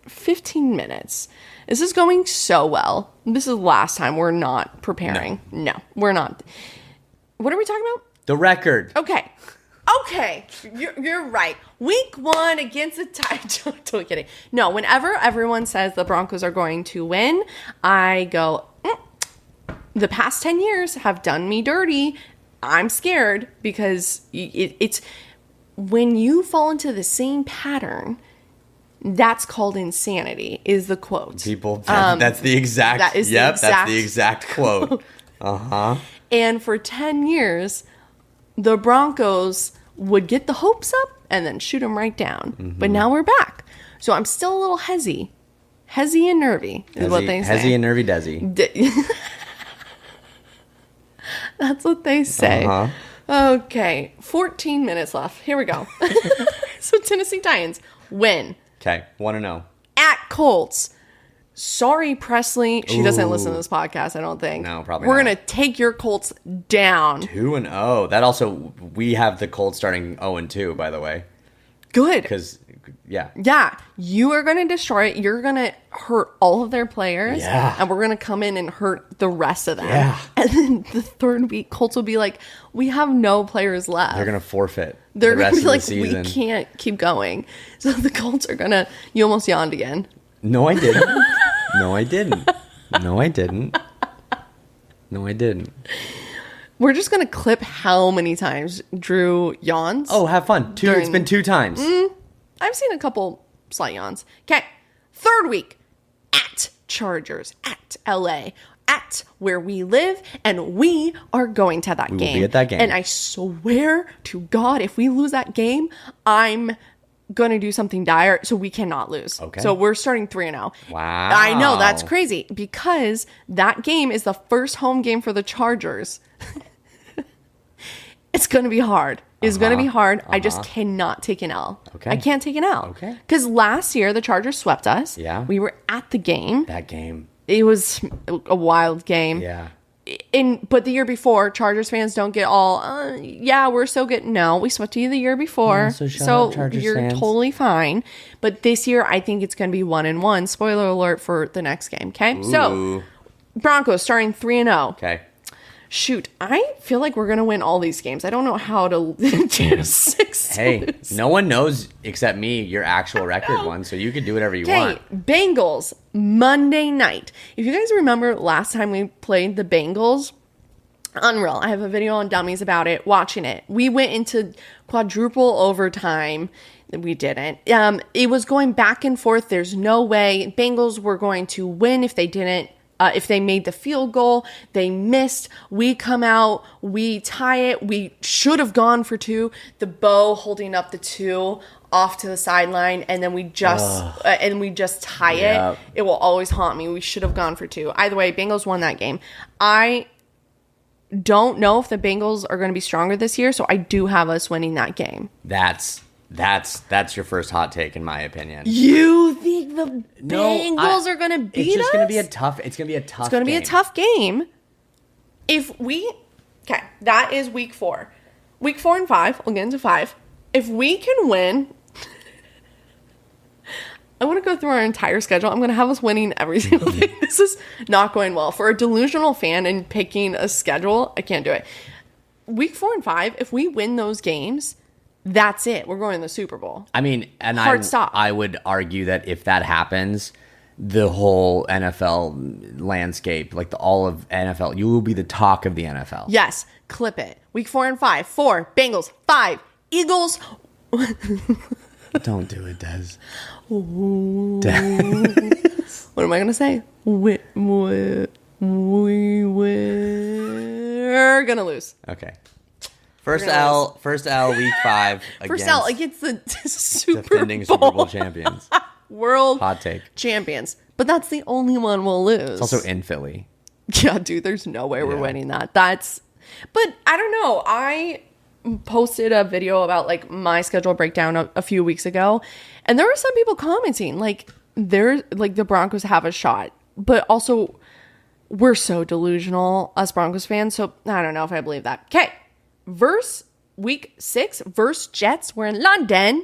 15 minutes. This is going so well. This is the last time we're not preparing. No, we're not. What are we talking about? The record. Okay. You're right. Week 1 against the Titans. Totally kidding. No, whenever everyone says the Broncos are going to win, I go, the past 10 years have done me dirty. I'm scared because it's... When you fall into the same pattern, that's called insanity, is the quote. That's the exact... That's the exact quote. Uh-huh. And for 10 years, the Broncos would get the hopes up and then shoot them right down. Mm-hmm. But now we're back. So I'm still a little hezzy. Hezzy and nervy is what they say. Hezzy and nervy dezzy. That's what they say. Uh-huh. Okay, 14 minutes left. Here we go. So Tennessee Titans win. Okay, 1-0. At Colts. Sorry, Presley. She doesn't listen to this podcast, I don't think. No, probably We're not. going to take your Colts down. 2-0. That also, we have the Colts starting 0-2, by the way. Good. Because, yeah. Yeah, you are going to destroy it. You're going to hurt all of their players. Yeah. And we're going to come in and hurt the rest of them. Yeah. And then the third week, Colts will be like, we have no players left. They're going to forfit They're the rest gonna be of the like, season. we can't keep going. So the Colts are going to... You almost yawned again. No, I didn't. No, I didn't. No, I didn't. No, I didn't. We're just going to clip how many times Drew yawns. Oh, have fun. It's been 2 times. I've seen a couple slight yawns. Okay. Third week. At Chargers. At LA. At where we live. And we are going to that game. We will be at that game. And I swear to God, if we lose that game, I'm going to do something dire so we cannot lose. Okay. So we're starting 3-0. Wow. I know, that's crazy because that game is the first home game for the Chargers It's going to be hard. It's going to be hard. I just cannot take an L. Okay. I can't take an L. Okay. Because last year, the Chargers swept us. Yeah. We were at the game. That game. It was a wild game. Yeah. But the year before, Chargers fans don't get all, we're so good. No, we swept you the year before. Yeah, so shut up, Chargers you're fans. totally fine. But this year, I think it's going to be 1-1. Spoiler alert for the next game. Okay. Ooh. So, Broncos starting 3-0. Okay. Shoot, I feel like we're going to win all these games. I don't know how to do 6. Hey, no one knows except me your actual record one, so you can do whatever you want. Bengals, Monday night. If you guys remember last time we played the Bengals, unreal. I have a video on Dummies about it, watching it. We went into quadruple overtime. We didn't. It was going back and forth. There's no way Bengals were going to win if they didn't. If they made the field goal, they missed. We come out, we tie it. We should have gone for 2. The Bo holding up the 2 off to the sideline, and then we just tie it. It will always haunt me. We should have gone for 2. Either way, Bengals won that game. I don't know if the Bengals are going to be stronger this year, so I do have us winning that game. That's your first hot take, in my opinion. You think the Bengals are going to beat us? It's just going to be a tough. It's going to be a tough. It's going to be a tough game. That is week 4. Week 4 and 5. We'll get into 5. If we can win, I want to go through our entire schedule. I'm going to have us winning every single thing. This is not going well for a delusional fan and picking a schedule. I can't do it. Week 4 and 5. If we win those games, that's it. We're going to the Super Bowl. I mean, and Hard stop. I would argue that if that happens, the whole NFL landscape, like all of NFL, you will be the talk of the NFL. Yes. Clip it. Week 4 and 5. 4, Bengals. 5, Eagles. Don't do it, Des. What am I going to say? We're going to lose. Okay. First L, week 5. First L against the Super defending Bowl. Super Bowl champions. World hot take. Champions. But that's the only one we'll lose. It's also in Philly. Yeah, dude, there's no way we're winning that. But I don't know. I posted a video about like my schedule breakdown a few weeks ago, and there were some people commenting like the Broncos have a shot, but also we're so delusional, us Broncos fans. So I don't know if I believe that. Okay. Week 6 versus Jets. We're in London,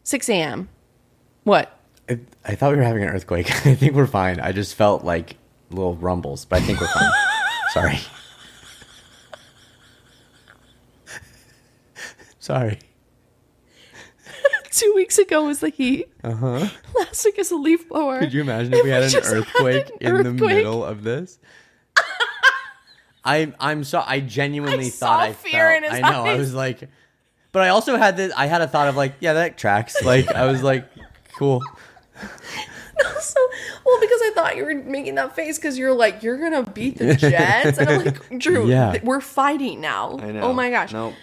6 a.m. What? I thought we were having an earthquake. I think we're fine. I just felt like little rumbles, but I think we're fine. Sorry. Sorry. 2 weeks ago was the heat. Last week is a leaf blower. Could you imagine if we had an earthquake in the middle of this? I genuinely thought I fear in felt. his I know. eyes. I was like, but I also had this. I had a thought of like, yeah, that tracks. Like, I was like, cool. Because I thought you were making that face because you're like, you're gonna beat the Jets, and I'm like, Drew, we're fighting now. I know. Oh my gosh. Nope.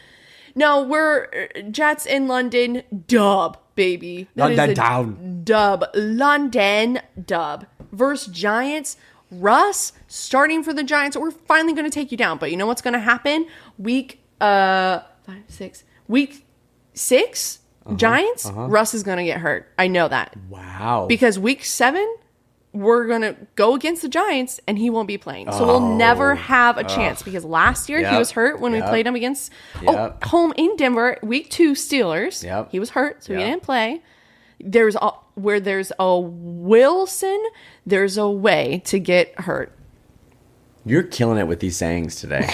No, we're Jets in London. Dub, baby. London down. Dub. London dub versus Giants. Russ starting for the Giants. We're finally going to take you down. But you know what's going to happen? Week 6, Giants, Russ is going to get hurt. I know that. Wow. Because week 7, we're going to go against the Giants and he won't be playing. So we'll never have a chance because last year he was hurt when we played him against home in Denver. Week 2 Steelers. He was hurt, so he didn't play. Where there's a Wilson, there's a way to get hurt. You're killing it with these sayings today.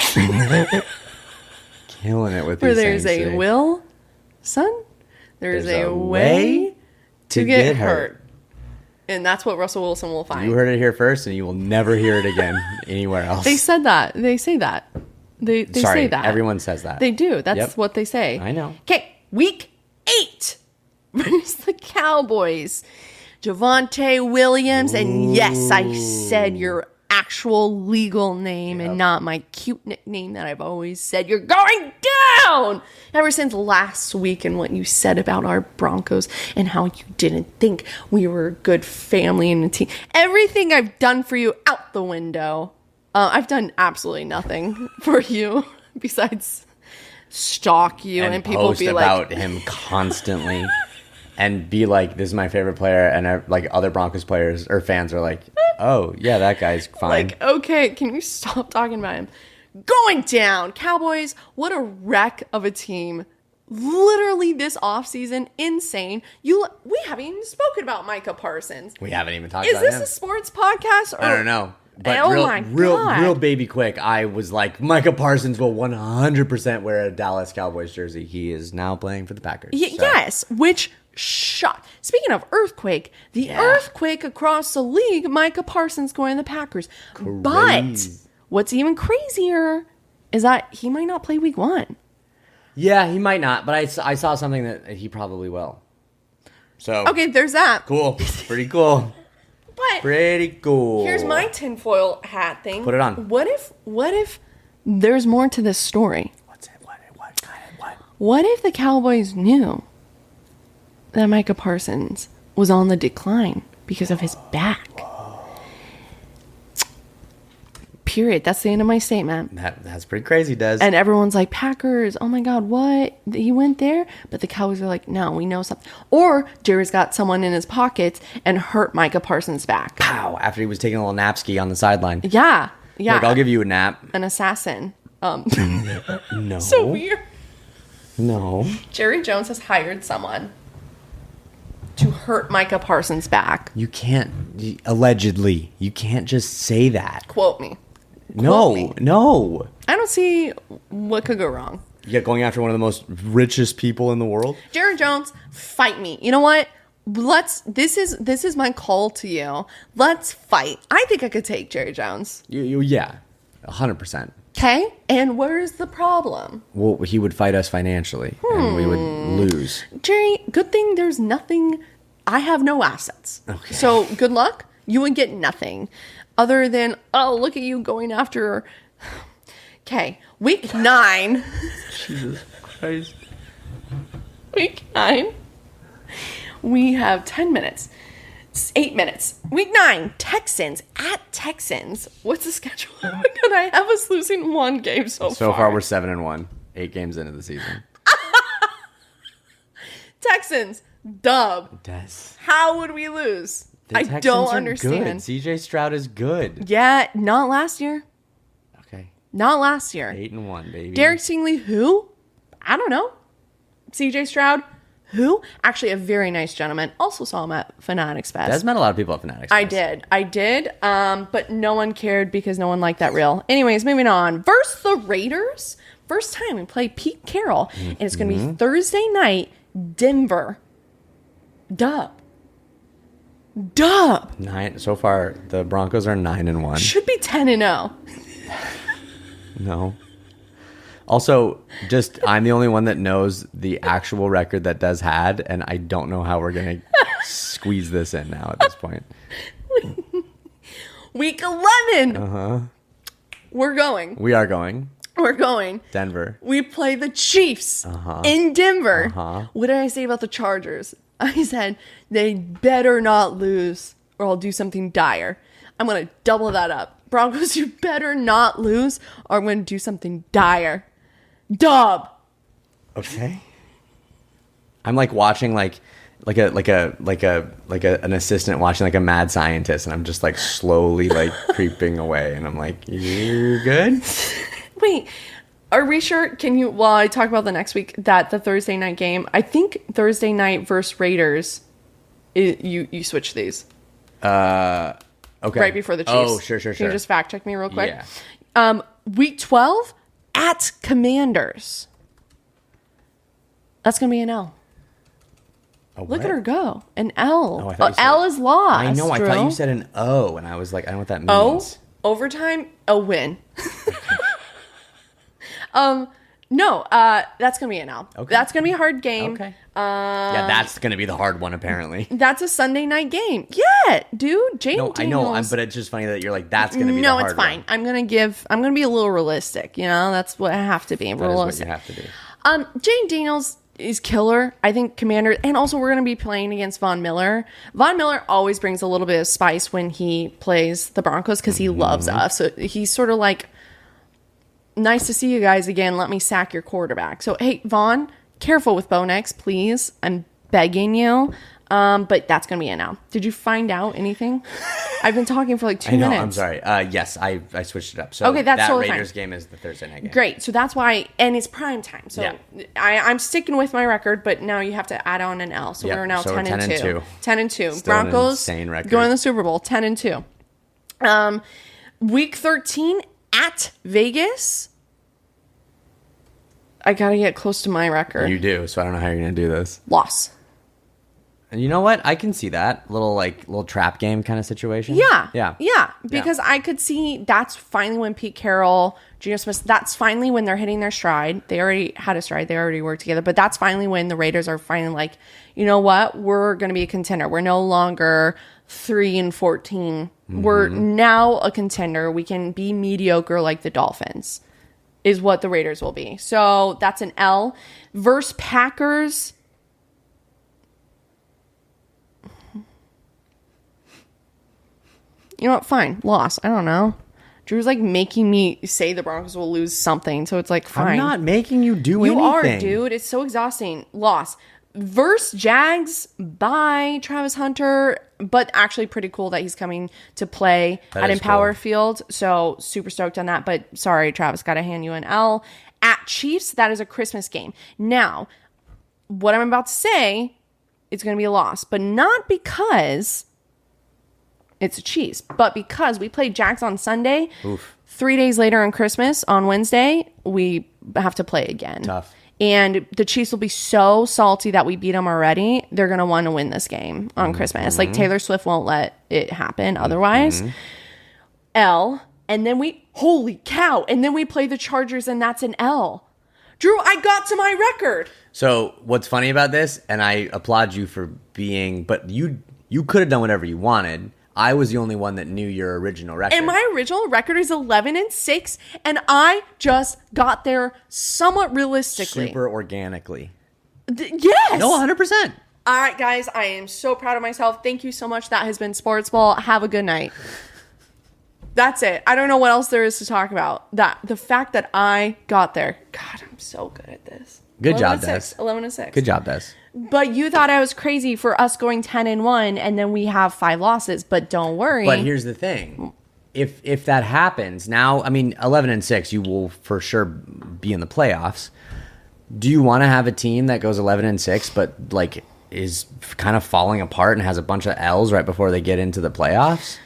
Killing it with Where these there's sayings a today. Wilson, there's a way to get hurt. And that's what Russell Wilson will find. You heard it here first, and you will never hear it again anywhere else. They said that. They say that. They say that. Everyone says that. They do. That's what they say. I know. Okay, week 8 versus the Cowboys. Javonte Williams, and yes, I said your actual legal name and not my cute nickname that I've always said. You're going down! Ever since last week and what you said about our Broncos and how you didn't think we were a good family and a team. Everything I've done for you out the window. I've done absolutely nothing for you besides stalk you and people post be about like him constantly and be like, this is my favorite player, and like other Broncos players or fans are like, oh yeah, that guy's fine. like, okay, can you stop talking about him? Going down. Cowboys, what a wreck of a team. Literally this offseason, insane. We haven't even spoken about Micah Parsons. We haven't even talked Is about this him. a sports podcast? Or, I don't know. But oh my God. real baby quick, I was like, Micah Parsons will 100% wear a Dallas Cowboys jersey. He is now playing for the Packers. So. Yes, which shot. Speaking of earthquake, the earthquake across the league, Micah Parsons going to the Packers. Crazy. But what's even crazier is that he might not play week 1. Yeah, he might not, but I saw something that he probably will. So Okay, there's that. cool. Pretty cool. But Pretty cool. here's my tinfoil hat thing. Put it on. What if there's more to this story? What's it? What? What if the Cowboys knew that Micah Parsons was on the decline because of his back? Period. That's the end of my statement. That's pretty crazy, Des. And everyone's like, Packers, oh my God, what? He went there? But the Cowboys are like, no, we know something. Or Jerry's got someone in his pockets and hurt Micah Parsons' back. Pow! After he was taking a little napski on the sideline. Yeah. Yeah. Like, I'll give you a nap. An assassin. No. So weird. No. Jerry Jones has hired someone to hurt Micah Parsons' back. You can't, allegedly, you can't just say that. Quote me. No. I don't see what could go wrong. Yeah, going after one of the most richest people in the world? Jerry Jones, fight me. You know what? This is my call to you. Let's fight. I think I could take Jerry Jones. Yeah, 100%. Okay? And where's the problem? Well, he would fight us financially, and we would lose. Jerry, good thing there's nothing. I have no assets. Okay. So good luck. You would get nothing other than, oh, look at you going after. Okay. Week 9. Jesus Christ. Week 9. We have 10 minutes. 8 minutes. Week 9. Texans at Texans. What's the schedule? Oh my God, I have us losing one game so far. So far, we're 7-1. 8 games into the season. Texans. Dub. Des. How would we lose? The I Texans don't are understand. Good. CJ Stroud is good. Yeah, not last year. Okay. Not last year. 8-1, baby. Derek Stingley, who? I don't know. CJ Stroud, who? Actually, a very nice gentleman. Also saw him at Fanatics Fest. Des met a lot of people at Fanatics Fest. I did. But no one cared because no one liked that reel. Anyways, moving on. Versus the Raiders. First time we play Pete Carroll. And it's going to be Thursday night, Denver. Dub. 9. So far, the Broncos are 9-1. Should be 10-0. No. Also, just I'm the only one that knows the actual record that Des had, and I don't know how we're gonna squeeze this in now at this point. Week 11. Uh-huh. We're going. We are going. We're going. Denver. We play the Chiefs in Denver. Uh-huh. What did I say about the Chargers? I said they better not lose or I'll do something dire. I'm going to double that up. Broncos, you better not lose or I'm going to do something dire. Dub. Okay. I'm like watching like an assistant watching like a mad scientist, and I'm just like slowly like creeping away, and I'm like, you good? Wait, are we sure? Can you, while I talk about the next week, that the Thursday night game, I think Thursday night versus Raiders, you switch these. Okay. Right before the Chiefs. Oh, sure. Can you just fact check me real quick? Yeah. Week 12 at Commanders. That's going to be an L. Look at her go. An L. Oh, L is lost. I know. I Drew. thought you said an O, and I was like, I don't know what that means. Overtime, a win. No, that's going to be an L. Okay. That's going to be a hard game. Okay. Yeah, that's going to be the hard one, apparently. That's a Sunday night game. Yeah, dude. Jane No, I know, but it's just funny that you're like, that's going to be the hard one. No, it's fine. I'm going to be a little realistic. You know, that's what I have to be. That is what you have to do. Jane Daniels is killer. I think Commander, and also we're going to be playing against Von Miller. Von Miller always brings a little bit of spice when he plays the Broncos because he loves us. So he's sort of like nice to see you guys again. Let me sack your quarterback. So, hey, Vaughn, careful with Bo Nix, please. I'm begging you. But that's going to be it now. Did you find out anything? I've been talking for like 2 minutes. I'm sorry. Yes, I switched it up. So okay, that's that totally Raiders fine. game is the Thursday night game. Great. So that's why, and it's prime time. So yeah. I'm sticking with my record, but now you have to add on an L. So we're now 10 and 2. 10 and 2. Still Broncos an insane record. going to the Super Bowl, 10 and 2. Week 13 at Vegas. I got to get close to my record. You do, so I don't know how you're going to do this. Loss. And you know what? I can see that. Little trap game kind of situation. Yeah. Because I could see that's finally when Pete Carroll, Geno Smith, that's finally when they're hitting their stride. They already had a stride. They already worked together. But that's finally when the Raiders are finally like, you know what? We're going to be a contender. We're no longer 3-14. Mm-hmm. We're now a contender. We can be mediocre like the Dolphins is what the Raiders will be. So that's an L. Versus Packers. You know what? Fine. Loss. I don't know. Drew's like making me say the Broncos will lose something. So it's like, fine. I'm not making you do anything. You are, dude. It's so exhausting. Loss. Versus Jags by Travis Hunter. But actually pretty cool that he's coming to play at Empower Field. So super stoked on that. But sorry, Travis, got to hand you an L. At Chiefs, that is a Christmas game. Now, what I'm about to say, it's going to be a loss. But not because it's a Chiefs, but because we played Jags on Sunday, 3 days later on Christmas, on Wednesday, we have to play again. Tough. And the Chiefs will be so salty that we beat them already. They're going to want to win this game on Christmas. Like Taylor Swift won't let it happen otherwise. L. And then holy cow. And then we play the Chargers and that's an L. Drew, I got to my record. So what's funny about this, and I applaud you for but you could have done whatever you wanted. I was the only one that knew your original record. And my original record is 11-6, and I just got there somewhat realistically. Super organically. Yes! No, 100%. All right, guys, I am so proud of myself. Thank you so much. That has been Sportsball. Have a good night. That's it. I don't know what else there is to talk about. The fact that I got there. God, I'm so good at this. Good job, Des. 11-6. Good job, Des. But you thought I was crazy for us going 10-1 and then we have 5 losses. But don't worry. But here's the thing. If that happens, now, 11-6, you will for sure be in the playoffs. Do you want to have a team that goes 11-6 but like is kind of falling apart and has a bunch of L's right before they get into the playoffs?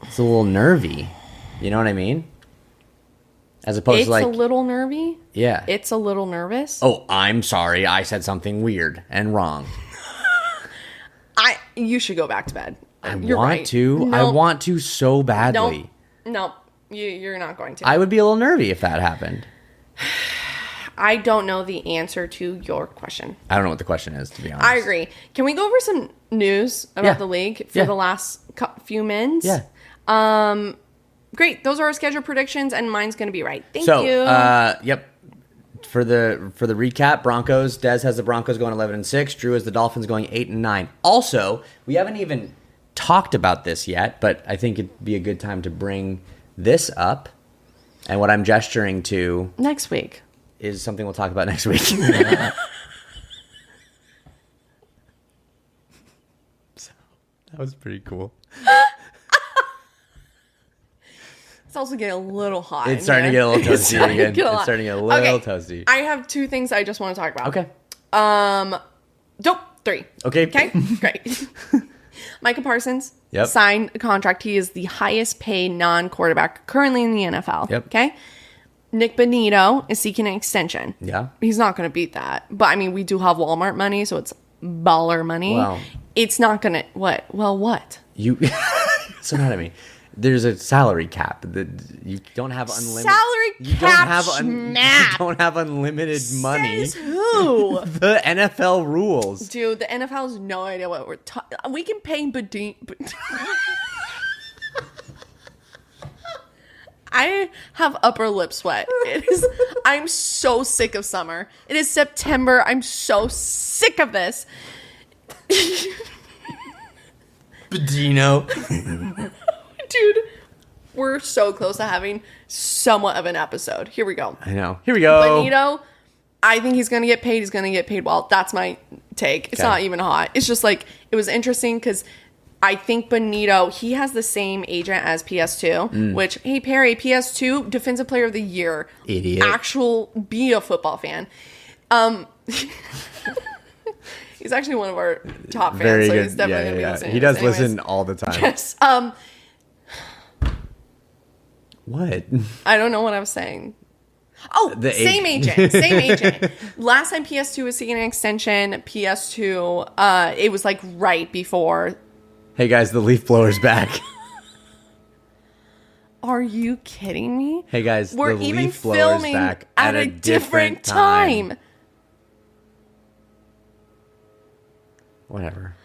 It's a little nervy. You know what I mean? As opposed to like... It's a little nervy? Yeah. It's a little nervous? Oh, I'm sorry. I said something weird and wrong. You should go back to bed. I You're want right. to. Nope. I want to so badly. Nope. You're not going to. I would be a little nervy if that happened. I don't know the answer to your question. I don't know what the question is, to be honest. I agree. Can we go over some news about the league for the last few minutes? Yeah. Great. Those are our schedule predictions, and mine's going to be right. Thank you. Yep. For the recap, Broncos. Des has the Broncos going 11-6. Drew has the Dolphins going 8-9. Also, we haven't even talked about this yet, but I think it'd be a good time to bring this up. And what I'm gesturing to next week is something we'll talk about next week. So that was pretty cool. It's also getting a little hot. It's starting to get a little toasty again. It's starting to get a little toasty. I have 2 things I just want to talk about. Okay. Nope. 3. Okay. Okay. Great. Micah Parsons Yep. signed a contract. He is the highest paid non-quarterback currently in the NFL. Yep. Okay. Nick Bonito is seeking an extension. Yeah. He's not going to beat that. But, we do have Walmart money, so it's baller money. Well. It's not going to... What? Well, what? So not there's a salary cap. You don't have unlimited... Salary cap You don't have unlimited money. Says who? The NFL rules. Dude, the NFL has no idea what we're talking... We can pay I have upper lip sweat. I'm so sick of summer. It is September. I'm so sick of this. Bedino. Dude, We're so close to having somewhat of an episode. Here we go. I know. Here we go. Benito, I think he's going to get paid. He's going to get paid well. That's my take. It's not even hot. It's just like, it was interesting because I think Benito, he has the same agent as PS2, which, hey, Perry, PS2, Defensive Player of the Year. Idiot. Be a football fan. He's actually one of our top fans, Very so good. he's definitely going to be listening. He does listen all the time. Yes. What? I don't know what I was saying. Oh, same agent. Last time PS2 was seeking an extension, PS2, it was like right before. Hey guys, the leaf blower's back. Are you kidding me? Hey guys, we're the even leaf blower's filming back at a different time. Whatever.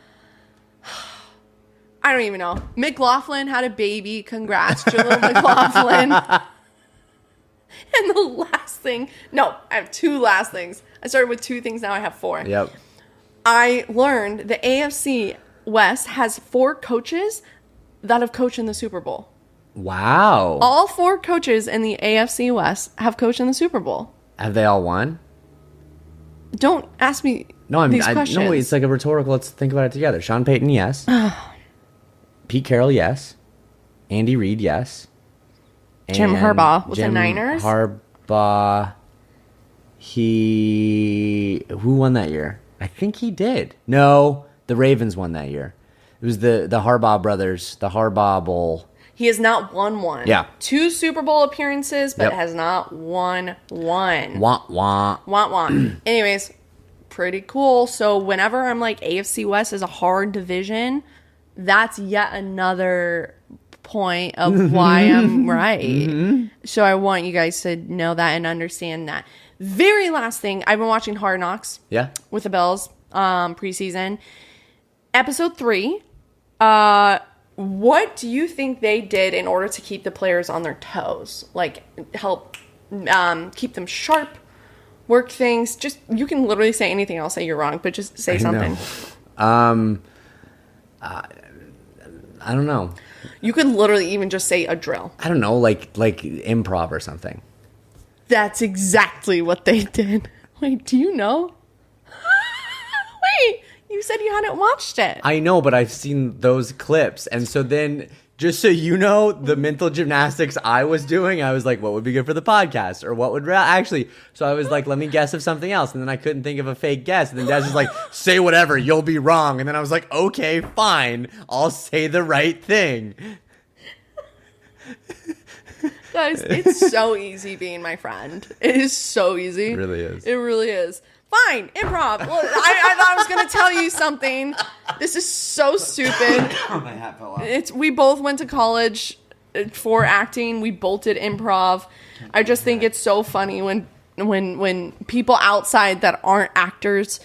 I don't even know. McLaughlin had a baby. Congrats, Jaleel McLaughlin. And the last thing, I have two last things. I started with two things, now I have four. Yep. I learned the AFC West has 4 coaches that have coached in the Super Bowl. Wow. All 4 coaches in the AFC West have coached in the Super Bowl. Have they all won? Don't ask me these questions. No, it's like a rhetorical. Let's think about it together. Sean Payton, yes. Pete Carroll, yes. Andy Reid, yes. Jim Harbaugh with the Niners. Harbaugh. Who won that year? I think he did. No, the Ravens won that year. It was the Harbaugh brothers, the Harbaugh Bowl. He has not won one. Yeah. 2 Super Bowl appearances, but has not won one. Wah, wah. Wah, wah. Anyways, pretty cool. So whenever I'm like, AFC West is a hard division, that's yet another point of why I'm right. So I want you guys to know that and understand that. Very last thing, I've been watching Hard Knocks. Yeah. With the Bills, preseason. Episode 3. What do you think they did in order to keep the players on their toes? Like, help keep them sharp, work things. Just, you can literally say anything. I'll say you're wrong, but just say something. I don't know. You could literally even just say a drill. I don't know, like improv or something. That's exactly what they did. Wait, do you know? Wait, you said you hadn't watched it. I know, but I've seen those clips. And so then, just so you know, the mental gymnastics I was doing, I was like, what would be good for the podcast? Or what would actually... So I was like, let me guess of something else. And then I couldn't think of a fake guess. And then Dad's just like, say whatever, you'll be wrong. And then I was like, okay, fine. I'll say the right thing. Guys, it's so easy being my friend. It is so easy. It really is. It really is. Fine, improv. Well, I thought I was going to tell you something. This is so stupid. My hat fell off. We both went to college for acting. We both did improv. I just think it's so funny when people outside that aren't actors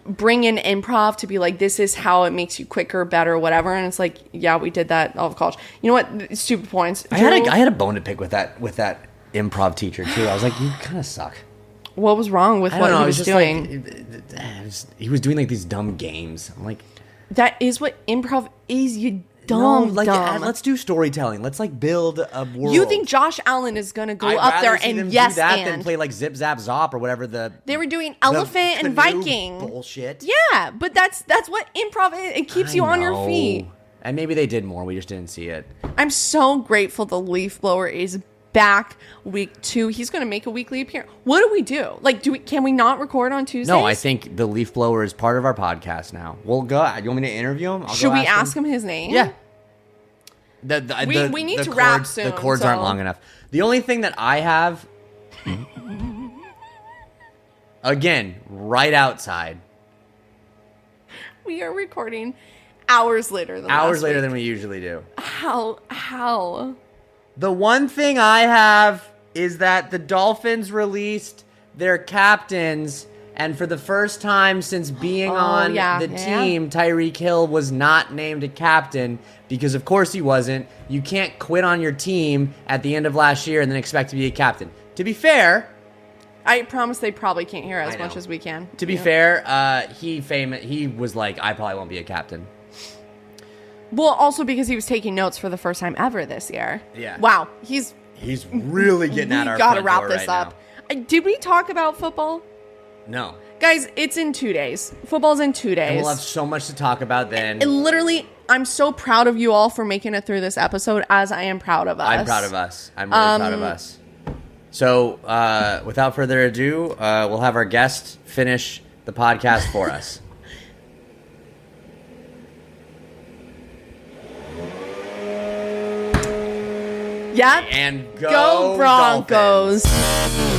bring in improv to be like, this is how it makes you quicker, better, whatever. And it's like, yeah, we did that all of college. You know what? Stupid points. I had a bone to pick with that improv teacher too. I was like, you kind of suck. What was wrong with what he was doing? He was doing like these dumb games. I'm like, that is what improv is, you dumb. Let's do storytelling. Let's like build a world. You think Josh Allen is gonna go up there and yes, than play like Zip Zap Zop or whatever they were doing Elephant and Viking bullshit. Yeah, but that's what improv is. It keeps you on your feet. And maybe they did more. We just didn't see it. I'm so grateful the leaf blower is back week 2. He's going to make a weekly appearance. What do we do? Like, can we not record on Tuesdays? No, I think the leaf blower is part of our podcast now. We'll go. You want me to interview him? Should we ask him his name? Yeah. We need to wrap soon. The cords aren't long enough. The only thing that I have, again, right outside. We are recording hours later than we usually do. How? The one thing I have is that the Dolphins released their captains, and for the first time since being on the team, Tyreek Hill was not named a captain because, of course, he wasn't. You can't quit on your team at the end of last year and then expect to be a captain. To be fair... I promise they probably can't hear as much as we can. To be fair, he was like, I probably won't be a captain. Well, also because he was taking notes for the first time ever this year. Yeah. Wow. He's really getting at our gotta front wrap door this right up. Did we talk about football? No. Guys, it's in 2 days. Football's in 2 days. And we'll have so much to talk about then. And literally, I'm so proud of you all for making it through this episode, as I am proud of us. I'm proud of us. I'm really proud of us. So, without further ado, we'll have our guest finish the podcast for us. Yep. And Go Broncos. Dolphins.